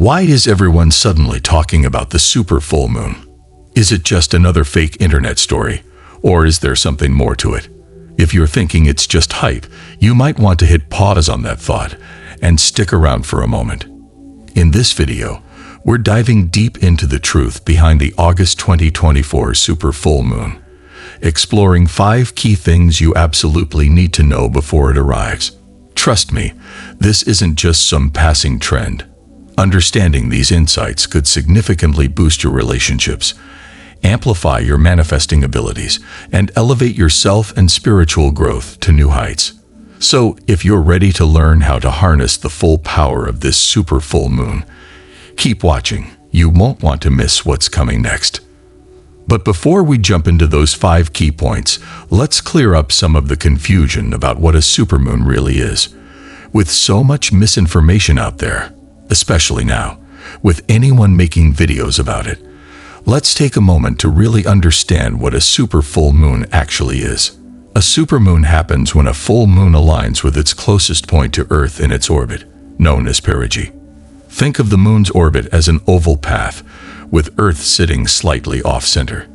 Why is everyone suddenly talking about the super full moon? Is it just another fake internet story, or is there something more to it? If you're thinking it's just hype, you might want to hit pause on that thought and stick around for a moment. In this video, we're diving deep into the truth behind the August 2024 super full moon, exploring 5 key things you absolutely need to know before it arrives. Trust me, this isn't just some passing trend. Understanding these insights could significantly boost your relationships, amplify your manifesting abilities, and elevate your self and spiritual growth to new heights. So, if you're ready to learn how to harness the full power of this super full moon, keep watching. You won't want to miss what's coming next. But before we jump into those 5 key points, let's clear up some of the confusion about what a supermoon really is. With so much misinformation out there, especially now, with anyone making videos about it, let's take a moment to really understand what a super full moon actually is. A supermoon happens when a full moon aligns with its closest point to Earth in its orbit, known as perigee. Think of the moon's orbit as an oval path, with Earth sitting slightly off-center.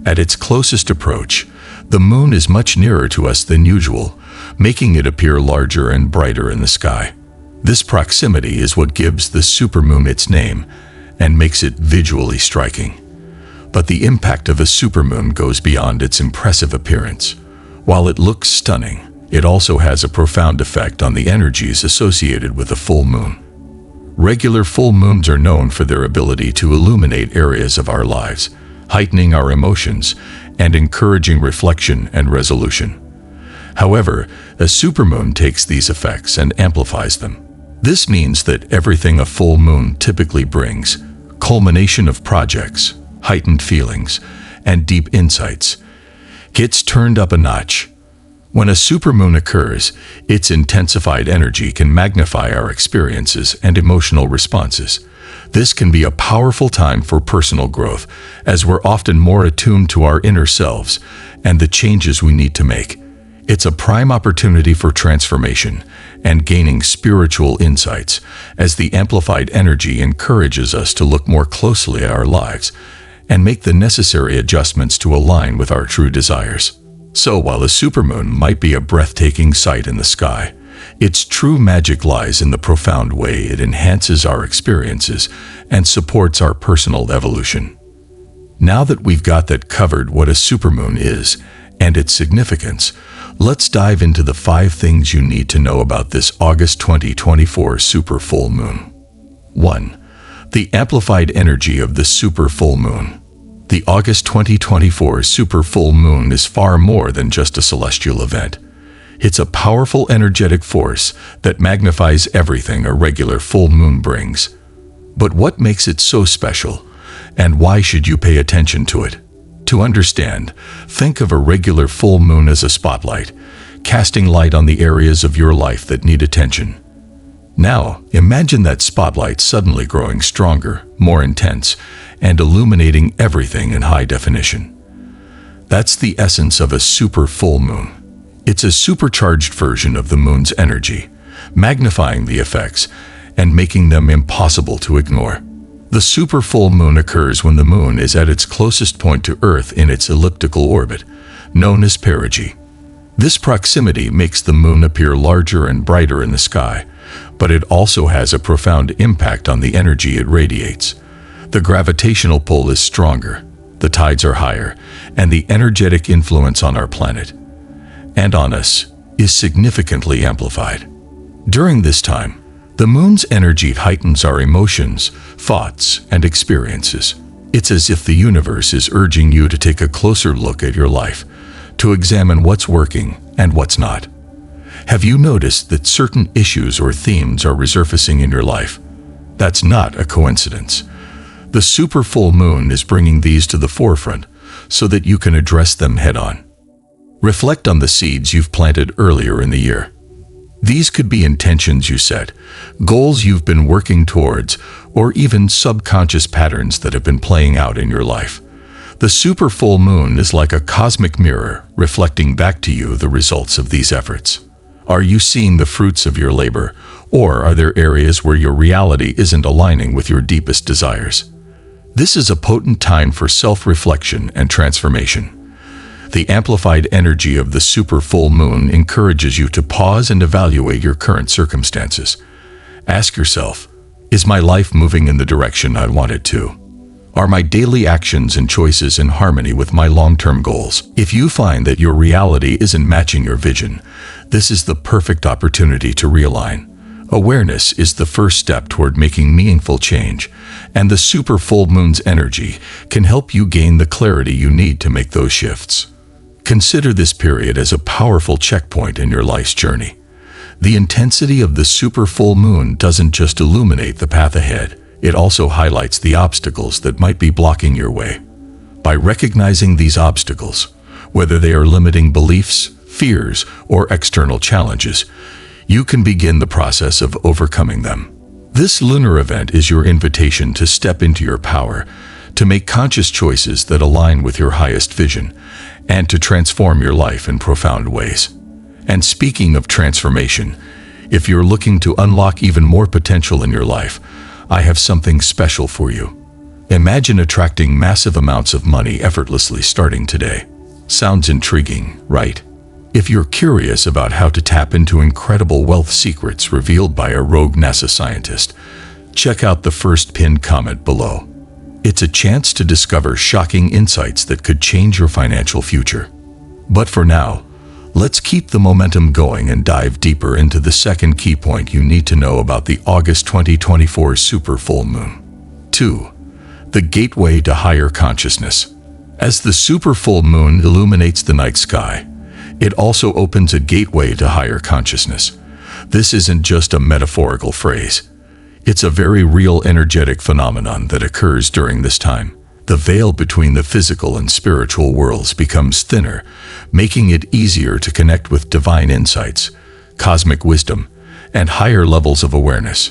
At its closest approach, the moon is much nearer to us than usual, making it appear larger and brighter in the sky. This proximity is what gives the supermoon its name and makes it visually striking. But the impact of a supermoon goes beyond its impressive appearance. While it looks stunning, it also has a profound effect on the energies associated with a full moon. Regular full moons are known for their ability to illuminate areas of our lives, heightening our emotions, and encouraging reflection and resolution. However, a supermoon takes these effects and amplifies them. This means that everything a full moon typically brings, culmination of projects, heightened feelings, and deep insights, gets turned up a notch. When a supermoon occurs, its intensified energy can magnify our experiences and emotional responses. This can be a powerful time for personal growth, as we're often more attuned to our inner selves and the changes we need to make. It's a prime opportunity for transformation and gaining spiritual insights, as the amplified energy encourages us to look more closely at our lives and make the necessary adjustments to align with our true desires. So while a supermoon might be a breathtaking sight in the sky, its true magic lies in the profound way it enhances our experiences and supports our personal evolution. Now that we've got that covered, what a supermoon is and its significance, let's dive into the 5 things you need to know about this August 2024 super full moon. 1. The amplified energy of the super full moon. The August 2024 super full moon is far more than just a celestial event. It's a powerful energetic force that magnifies everything a regular full moon brings. But what makes it so special, and why should you pay attention to it? To understand, think of a regular full moon as a spotlight, casting light on the areas of your life that need attention. Now, imagine that spotlight suddenly growing stronger, more intense, and illuminating everything in high definition. That's the essence of a super full moon. It's a supercharged version of the moon's energy, magnifying the effects and making them impossible to ignore. The super full moon occurs when the moon is at its closest point to Earth in its elliptical orbit, known as perigee. This proximity makes the moon appear larger and brighter in the sky, but it also has a profound impact on the energy it radiates. The gravitational pull is stronger, the tides are higher, and the energetic influence on our planet, and on us, is significantly amplified. During this time, the moon's energy heightens our emotions, thoughts, and experiences. It's as if the universe is urging you to take a closer look at your life, to examine what's working and what's not. Have you noticed that certain issues or themes are resurfacing in your life? That's not a coincidence. The super full moon is bringing these to the forefront so that you can address them head-on. Reflect on the seeds you've planted earlier in the year. These could be intentions you set, goals you've been working towards, or even subconscious patterns that have been playing out in your life. The super full moon is like a cosmic mirror reflecting back to you the results of these efforts. Are you seeing the fruits of your labor, or are there areas where your reality isn't aligning with your deepest desires? This is a potent time for self-reflection and transformation. The amplified energy of the super full moon encourages you to pause and evaluate your current circumstances. Ask yourself, is my life moving in the direction I want it to? Are my daily actions and choices in harmony with my long-term goals? If you find that your reality isn't matching your vision, this is the perfect opportunity to realign. Awareness is the first step toward making meaningful change, and the super full moon's energy can help you gain the clarity you need to make those shifts. Consider this period as a powerful checkpoint in your life's journey. The intensity of the super full moon doesn't just illuminate the path ahead, it also highlights the obstacles that might be blocking your way. By recognizing these obstacles, whether they are limiting beliefs, fears, or external challenges, you can begin the process of overcoming them. This lunar event is your invitation to step into your power, to make conscious choices that align with your highest vision, and to transform your life in profound ways. And speaking of transformation, if you're looking to unlock even more potential in your life, I have something special for you. Imagine attracting massive amounts of money effortlessly starting today. Sounds intriguing, right? If you're curious about how to tap into incredible wealth secrets revealed by a rogue NASA scientist, check out the first pinned comment below. It's a chance to discover shocking insights that could change your financial future. But for now, let's keep the momentum going and dive deeper into the second key point you need to know about the August 2024 super full moon. 2. The gateway to higher consciousness. As the super full moon illuminates the night sky, it also opens a gateway to higher consciousness. This isn't just a metaphorical phrase. It's a very real energetic phenomenon that occurs during this time. The veil between the physical and spiritual worlds becomes thinner, making it easier to connect with divine insights, cosmic wisdom, and higher levels of awareness.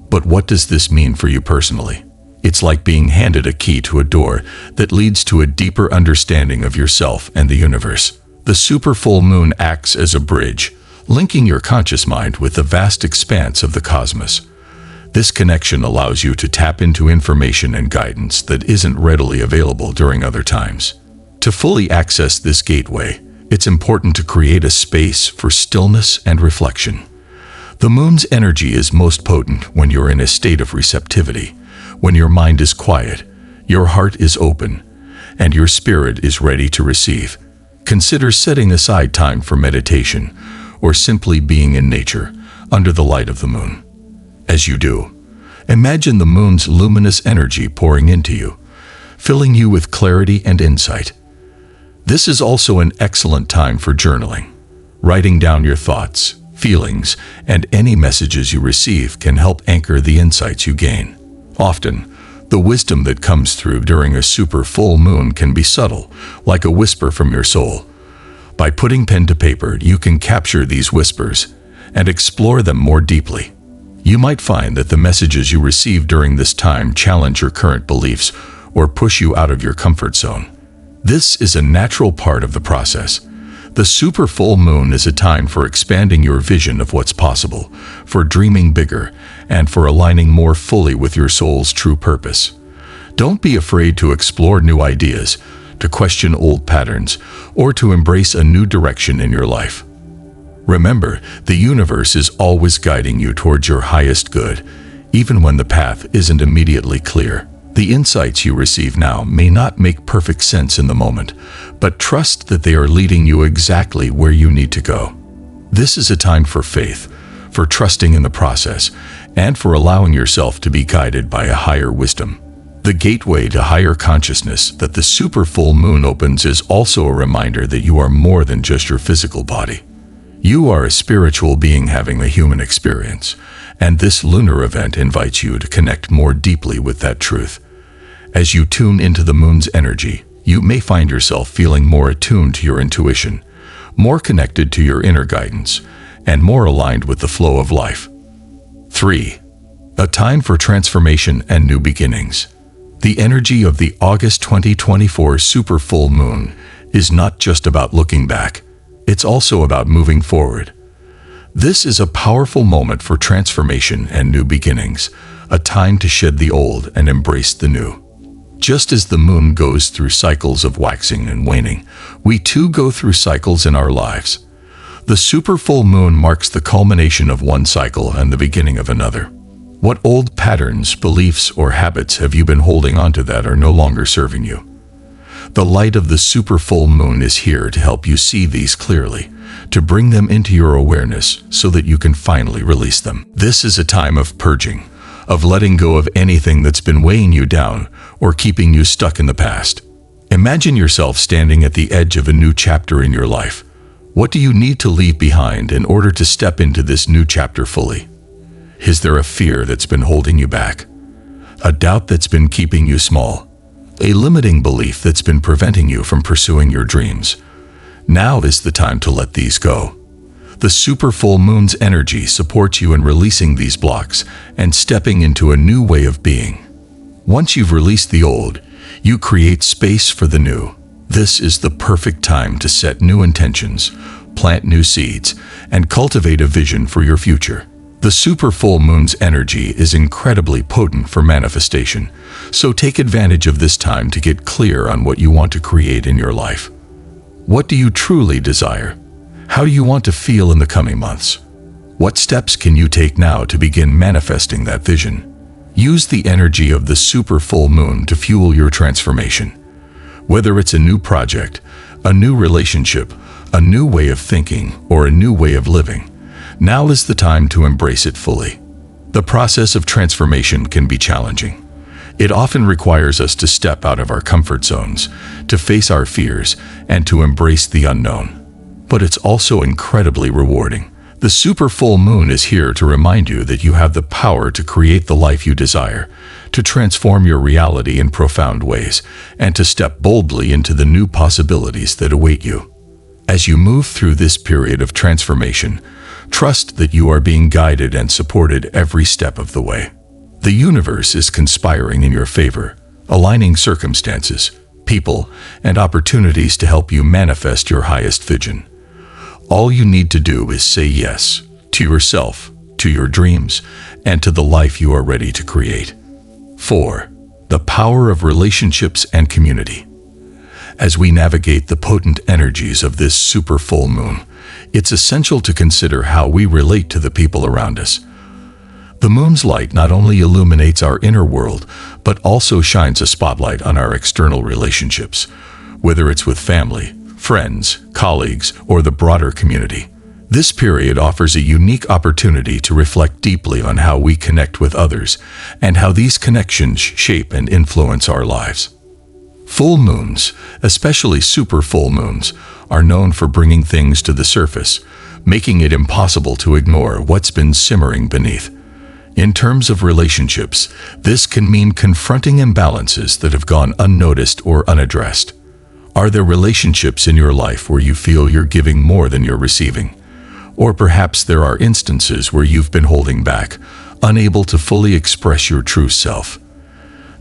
But what does this mean for you personally? It's like being handed a key to a door that leads to a deeper understanding of yourself and the universe. The super full moon acts as a bridge, linking your conscious mind with the vast expanse of the cosmos. This connection allows you to tap into information and guidance that isn't readily available during other times. To fully access this gateway, it's important to create a space for stillness and reflection. The moon's energy is most potent when you're in a state of receptivity, when your mind is quiet, your heart is open, and your spirit is ready to receive. Consider setting aside time for meditation or simply being in nature under the light of the moon. As you do, imagine the moon's luminous energy pouring into you, filling you with clarity and insight. This is also an excellent time for journaling. Writing down your thoughts, feelings, and any messages you receive can help anchor the insights you gain. Often, the wisdom that comes through during a super full moon can be subtle, like a whisper from your soul. By putting pen to paper, you can capture these whispers and explore them more deeply. You might find that the messages you receive during this time challenge your current beliefs or push you out of your comfort zone. This is a natural part of the process. The super full moon is a time for expanding your vision of what's possible, for dreaming bigger, and for aligning more fully with your soul's true purpose. Don't be afraid to explore new ideas, to question old patterns, or to embrace a new direction in your life. Remember, the universe is always guiding you towards your highest good, even when the path isn't immediately clear. The insights you receive now may not make perfect sense in the moment, but trust that they are leading you exactly where you need to go. This is a time for faith, for trusting in the process, and for allowing yourself to be guided by a higher wisdom. The gateway to higher consciousness that the super full moon opens is also a reminder that you are more than just your physical body. You are a spiritual being having a human experience, and this lunar event invites you to connect more deeply with that truth. As you tune into the moon's energy, you may find yourself feeling more attuned to your intuition, more connected to your inner guidance, and more aligned with the flow of life. 3. A time for transformation and new beginnings. The energy of the August 2024 super full moon is not just about looking back. It's also about moving forward. This is a powerful moment for transformation and new beginnings, a time to shed the old and embrace the new. Just as the moon goes through cycles of waxing and waning, we too go through cycles in our lives. The super full moon marks the culmination of one cycle and the beginning of another. What old patterns, beliefs, or habits have you been holding onto that are no longer serving you? The light of the super full moon is here to help you see these clearly, to bring them into your awareness so that you can finally release them. This is a time of purging, of letting go of anything that's been weighing you down or keeping you stuck in the past. Imagine yourself standing at the edge of a new chapter in your life. What do you need to leave behind in order to step into this new chapter fully? Is there a fear that's been holding you back? A doubt that's been keeping you small? A limiting belief that's been preventing you from pursuing your dreams? Now is the time to let these go. The super full moon's energy supports you in releasing these blocks and stepping into a new way of being. Once you've released the old, you create space for the new. This is the perfect time to set new intentions, plant new seeds, and cultivate a vision for your future. The super full moon's energy is incredibly potent for manifestation, so take advantage of this time to get clear on what you want to create in your life. What do you truly desire? How do you want to feel in the coming months? What steps can you take now to begin manifesting that vision? Use the energy of the super full moon to fuel your transformation. Whether it's a new project, a new relationship, a new way of thinking, or a new way of living, now is the time to embrace it fully. The process of transformation can be challenging. It often requires us to step out of our comfort zones, to face our fears, and to embrace the unknown. But it's also incredibly rewarding. The super full moon is here to remind you that you have the power to create the life you desire, to transform your reality in profound ways, and to step boldly into the new possibilities that await you. As you move through this period of transformation, trust that you are being guided and supported every step of the way. The universe is conspiring in your favor, aligning circumstances, people, and opportunities to help you manifest your highest vision. All you need to do is say yes to yourself, to your dreams, and to the life you are ready to create. 4. The power of relationships and community. As we navigate the potent energies of this super full moon, it's essential to consider how we relate to the people around us. The moon's light not only illuminates our inner world, but also shines a spotlight on our external relationships, whether it's with family, friends, colleagues, or the broader community. This period offers a unique opportunity to reflect deeply on how we connect with others and how these connections shape and influence our lives. Full moons, especially super full moons, are known for bringing things to the surface, making it impossible to ignore what's been simmering beneath. In terms of relationships, this can mean confronting imbalances that have gone unnoticed or unaddressed. Are there relationships in your life where you feel you're giving more than you're receiving? Or perhaps there are instances where you've been holding back, unable to fully express your true self.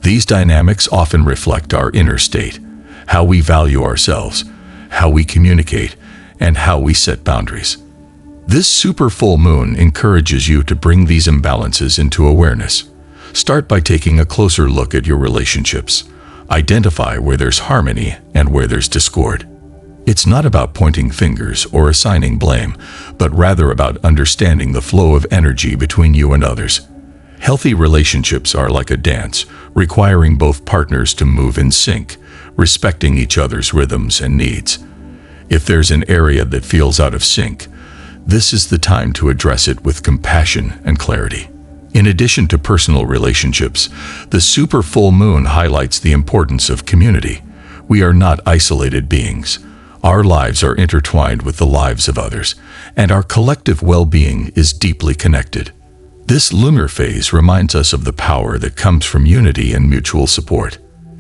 These dynamics often reflect our inner state, how we value ourselves, how we communicate, and how we set boundaries. This super full moon encourages you to bring these imbalances into awareness. Start by taking a closer look at your relationships. Identify where there's harmony and where there's discord. It's not about pointing fingers or assigning blame, but rather about understanding the flow of energy between you and others. Healthy relationships are like a dance, requiring both partners to move in sync, respecting each other's rhythms and needs. If there's an area that feels out of sync, this is the time to address it with compassion and clarity. In addition to personal relationships, the super full moon highlights the importance of community. We are not isolated beings. Our lives are intertwined with the lives of others, and our collective well-being is deeply connected. This lunar phase reminds us of the power that comes from unity and mutual support.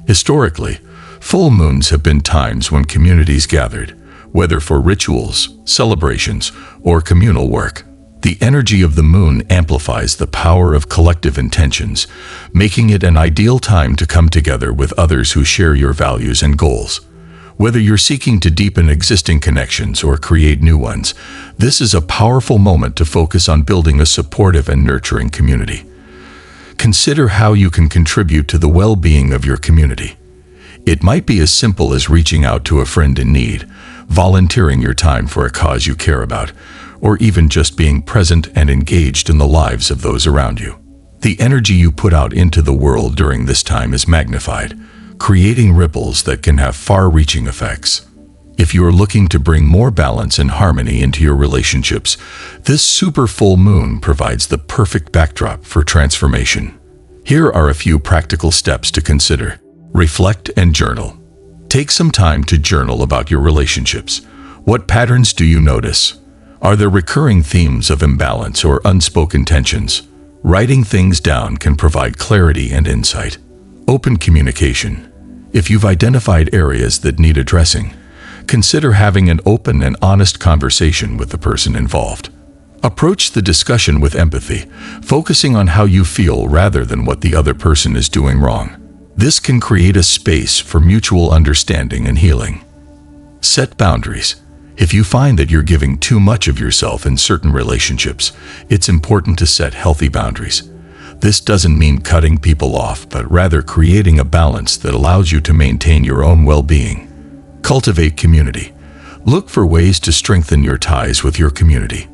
Historically, full moons have been times when communities gathered, whether for rituals, celebrations, or communal work. The energy of the moon amplifies the power of collective intentions, making it an ideal time to come together with others who share your values and goals. Whether you're seeking to deepen existing connections or create new ones, this is a powerful moment to focus on building a supportive and nurturing community. Consider how you can contribute to the well-being of your community. It might be as simple as reaching out to a friend in need, volunteering your time for a cause you care about, or even just being present and engaged in the lives of those around you. The energy you put out into the world during this time is magnified, creating ripples that can have far-reaching effects. If you are looking to bring more balance and harmony into your relationships, this super full moon provides the perfect backdrop for transformation. Here are a few practical steps to consider. Reflect and journal. Take some time to journal about your relationships. What patterns do you notice? Are there recurring themes of imbalance or unspoken tensions? Writing things down can provide clarity and insight. Open communication. If you've identified areas that need addressing, consider having an open and honest conversation with the person involved. Approach the discussion with empathy, focusing on how you feel rather than what the other person is doing wrong. This can create a space for mutual understanding and healing. Set boundaries. If you find that you're giving too much of yourself in certain relationships, it's important to set healthy boundaries. This doesn't mean cutting people off, but rather creating a balance that allows you to maintain your own well-being. Cultivate community. Look for ways to strengthen your ties with your community.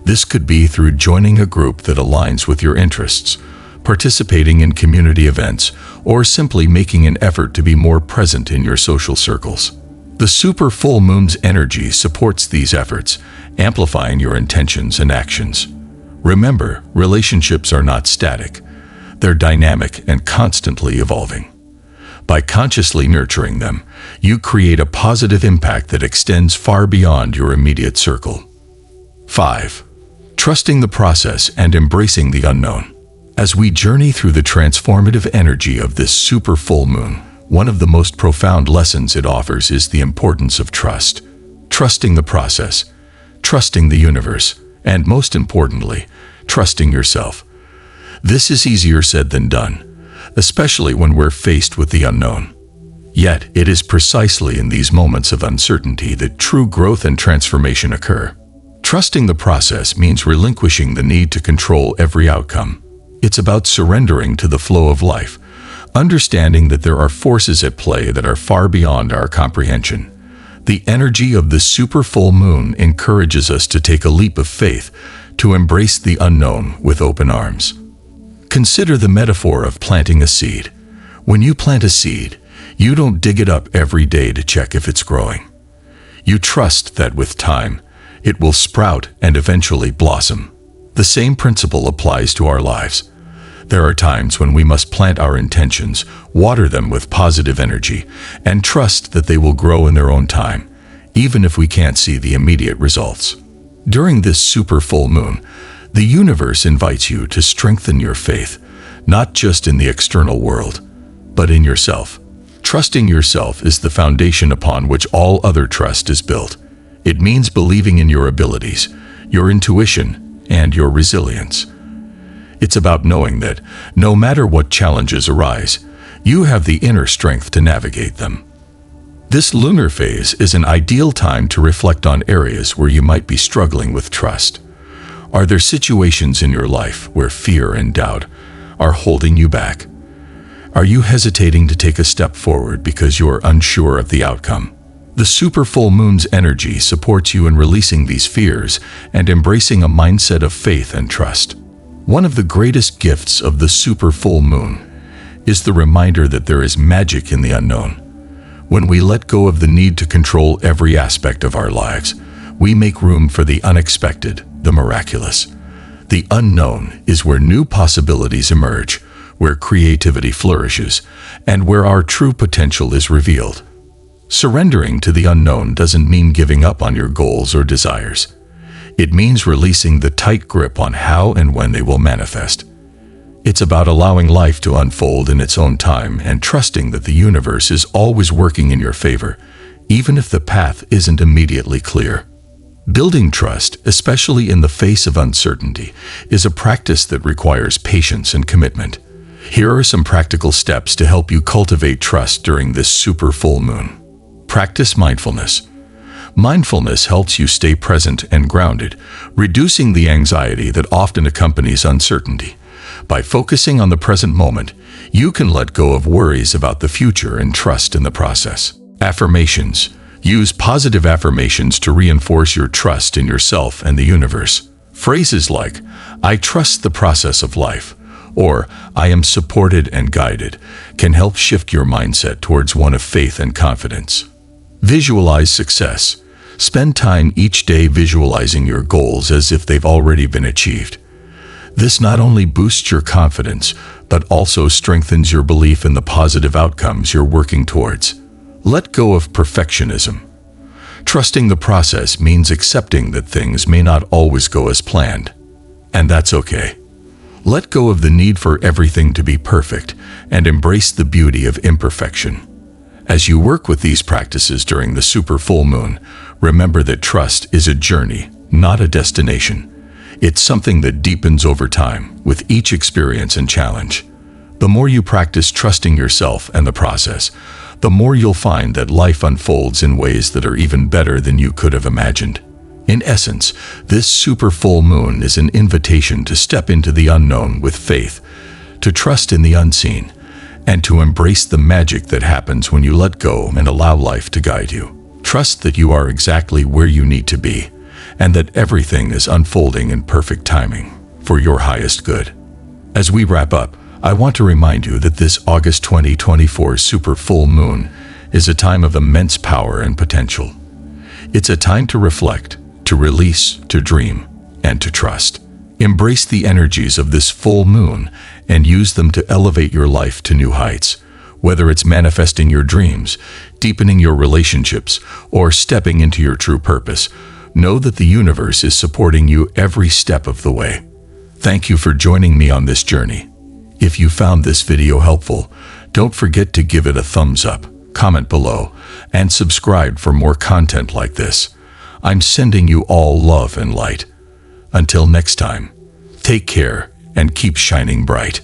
This could be through joining a group that aligns with your interests, participating in community events, or simply making an effort to be more present in your social circles. The super full moon's energy supports these efforts, amplifying your intentions and actions. Remember, relationships are not static. They're dynamic and constantly evolving. By consciously nurturing them, you create a positive impact that extends far beyond your immediate circle. 5. Trusting the process and embracing the unknown. As we journey through the transformative energy of this super full moon, one of the most profound lessons it offers is the importance of trust. Trusting the process, trusting the universe, and most importantly, trusting yourself. This is easier said than done, especially when we're faced with the unknown. Yet, it is precisely in these moments of uncertainty that true growth and transformation occur. Trusting the process means relinquishing the need to control every outcome. It's about surrendering to the flow of life, understanding that there are forces at play that are far beyond our comprehension. The energy of the super full moon encourages us to take a leap of faith, to embrace the unknown with open arms. Consider the metaphor of planting a seed. When you plant a seed, you don't dig it up every day to check if it's growing. You trust that with time, it will sprout and eventually blossom. The same principle applies to our lives. There are times when we must plant our intentions, water them with positive energy, and trust that they will grow in their own time, even if we can't see the immediate results. During this super full moon, the universe invites you to strengthen your faith, not just in the external world, but in yourself. Trusting yourself is the foundation upon which all other trust is built. It means believing in your abilities, your intuition, and your resilience. It's about knowing that, no matter what challenges arise, you have the inner strength to navigate them. This lunar phase is an ideal time to reflect on areas where you might be struggling with trust. Are there situations in your life where fear and doubt are holding you back? Are you hesitating to take a step forward because you're unsure of the outcome? The super full moon's energy supports you in releasing these fears and embracing a mindset of faith and trust. One of the greatest gifts of the super full moon is the reminder that there is magic in the unknown. When we let go of the need to control every aspect of our lives, we make room for the unexpected, the miraculous. The unknown is where new possibilities emerge, where creativity flourishes, and where our true potential is revealed. Surrendering to the unknown doesn't mean giving up on your goals or desires. It means releasing the tight grip on how and when they will manifest. It's about allowing life to unfold in its own time and trusting that the universe is always working in your favor, even if the path isn't immediately clear. Building trust, especially in the face of uncertainty, is a practice that requires patience and commitment. Here are some practical steps to help you cultivate trust during this super full moon. Practice mindfulness. Mindfulness helps you stay present and grounded, reducing the anxiety that often accompanies uncertainty. By focusing on the present moment, you can let go of worries about the future and trust in the process. Affirmations. Use positive affirmations to reinforce your trust in yourself and the universe. Phrases like, "I trust the process of life," or "I am supported and guided," can help shift your mindset towards one of faith and confidence. Visualize success. Spend time each day visualizing your goals as if they've already been achieved. This not only boosts your confidence, but also strengthens your belief in the positive outcomes you're working towards. Let go of perfectionism. Trusting the process means accepting that things may not always go as planned. And that's okay. Let go of the need for everything to be perfect and embrace the beauty of imperfection. As you work with these practices during the super full moon, remember that trust is a journey, not a destination. It's something that deepens over time with each experience and challenge. The more you practice trusting yourself and the process, the more you'll find that life unfolds in ways that are even better than you could have imagined. In essence, this super full moon is an invitation to step into the unknown with faith, to trust in the unseen, and to embrace the magic that happens when you let go and allow life to guide you. Trust that you are exactly where you need to be, and that everything is unfolding in perfect timing for your highest good. As we wrap up, I want to remind you that this August 2024 super full moon is a time of immense power and potential. It's a time to reflect, to release, to dream, and to trust. Embrace the energies of this full moon and use them to elevate your life to new heights. Whether it's manifesting your dreams, deepening your relationships, or stepping into your true purpose, know that the universe is supporting you every step of the way. Thank you for joining me on this journey. If you found this video helpful, don't forget to give it a thumbs up, comment below, and subscribe for more content like this. I'm sending you all love and light. Until next time, take care and keep shining bright.